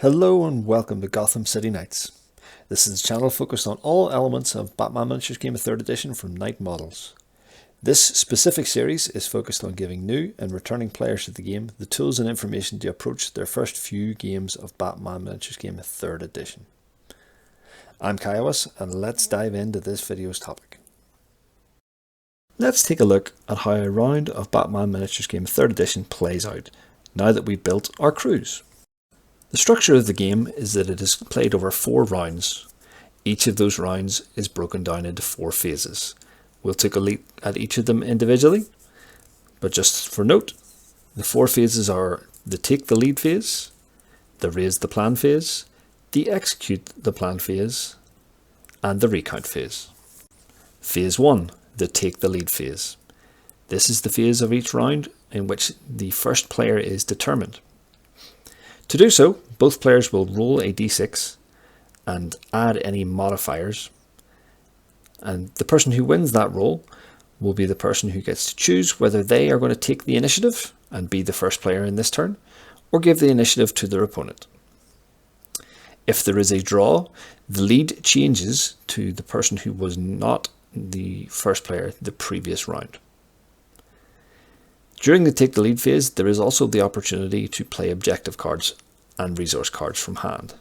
Hello and welcome to Gotham City Knights. This is a channel focused on all elements of Batman Miniatures Game of 3rd Edition from Knight models. This specific series is focused on giving new and returning players to the game the tools and information to approach their first few games of Batman Miniatures Game of 3rd Edition. I'm Kaiwas and let's dive into this video's topic. Let's take a look at how a round of Batman Miniatures Game of 3rd Edition plays out now that we've built our crews. The structure of the game is that it is played over 4 rounds. Each of those rounds is broken down into 4 phases. We'll take a look at each of them individually, but just for note, the 4 phases are the take the lead phase, the raise the plan phase, the execute the plan phase, and the recount phase. Phase 1, the take the lead phase. This is the phase of each round in which the first player is determined. To do so, both players will roll a d6 and add any modifiers, and the person who wins that roll will be the person who gets to choose whether they are going to take the initiative and be the first player in this turn, or give the initiative to their opponent. If there is a draw, the lead changes to the person who was not the first player the previous round. During the take the lead phase, there is also the opportunity to play objective cards and resource cards from hand.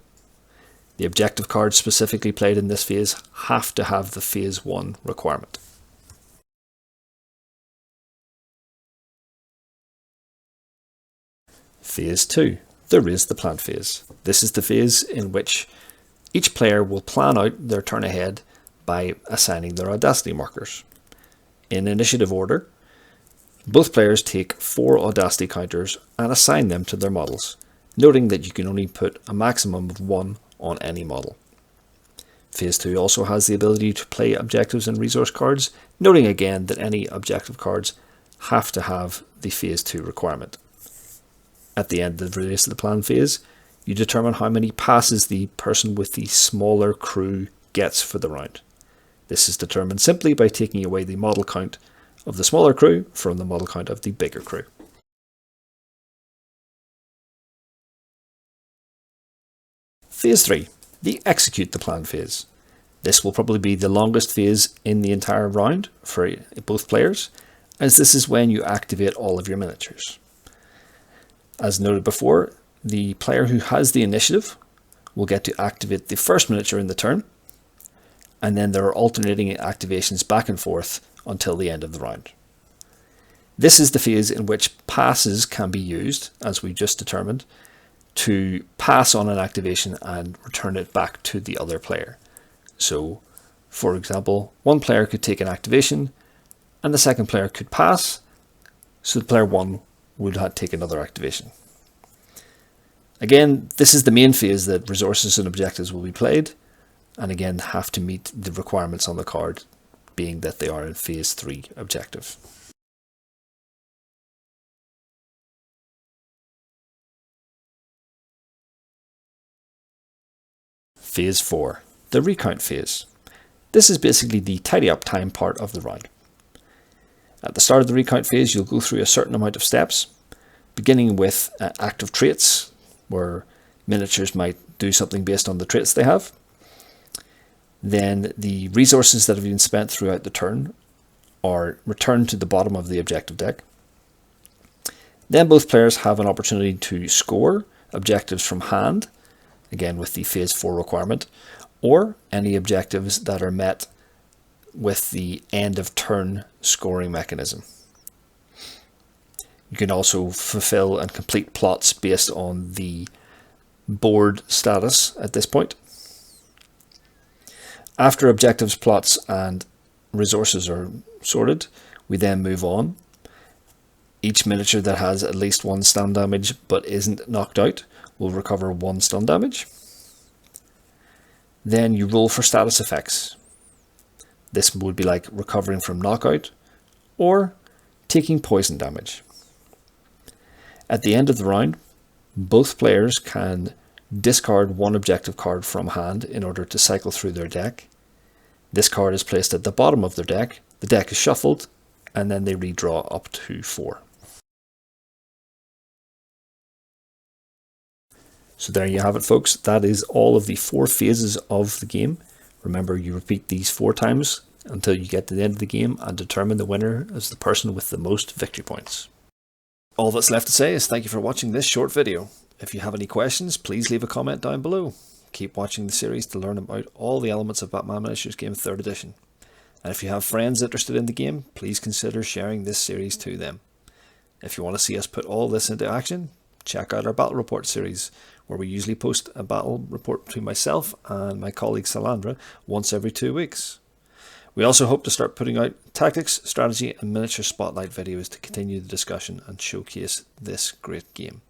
The objective cards specifically played in this phase have to have the phase 1 requirement. Phase 2, the raise the plan phase. This is the phase in which each player will plan out their turn ahead by assigning their audacity markers. In initiative order, both players take 4 audacity counters and assign them to their models, noting that you can only put a maximum of 1 on any model. Phase 2 also has the ability to play objectives and resource cards, noting again that any objective cards have to have the Phase 2 requirement. At the end of the race of the plan phase, you determine how many passes the person with the smaller crew gets for the round. This is determined simply by taking away the model count of the smaller crew from the model count of the bigger crew. Phase 3, the execute the plan phase. This will probably be the longest phase in the entire round for both players, as this is when you activate all of your miniatures. As noted before, the player who has the initiative will get to activate the first miniature in the turn, and then there are alternating activations back and forth until the end of the round. This is the phase in which passes can be used, as we just determined, to pass on an activation and return it back to the other player. So, for example, one player could take an activation and the second player could pass, so the player 1 would have to take another activation. Again, this is the main phase that resources and objectives will be played, and again have to meet the requirements on the card, being that they are in phase 3 objective. Phase 4, the recount phase. This is basically the tidy up time part of the round. At the start of the recount phase, you'll go through a certain amount of steps, beginning with active traits, where miniatures might do something based on the traits they have. Then the resources that have been spent throughout the turn are returned to the bottom of the objective deck. Then both players have an opportunity to score objectives from hand, again with the phase 4 requirement, or any objectives that are met with the end of turn scoring mechanism. You can also fulfill and complete plots based on the board status at this point. After objectives, plots and resources are sorted, we then move on. Each miniature that has at least 1 stun damage but isn't knocked out will recover 1 stun damage. Then you roll for status effects. This would be like recovering from knockout or taking poison damage. At the end of the round, both players can discard 1 objective card from hand in order to cycle through their deck. This card is placed at the bottom of their deck, the deck is shuffled, and then they redraw up to 4. So there you have it, folks. That is all of the 4 phases of the game. Remember, you repeat these 4 times until you get to the end of the game and determine the winner as the person with the most victory points. All that's left to say is thank you for watching this short video. If you have any questions, please leave a comment down below. Keep watching the series to learn about all the elements of Batman Miniatures Game 3rd Edition. And if you have friends interested in the game, please consider sharing this series to them. If you want to see us put all this into action, check out our Battle Report series, where we usually post a battle report between myself and my colleague Salandra once every 2 weeks. We also hope to start putting out tactics, strategy and miniature spotlight videos to continue the discussion and showcase this great game.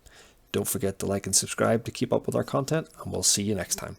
Don't forget to like and subscribe to keep up with our content, and we'll see you next time.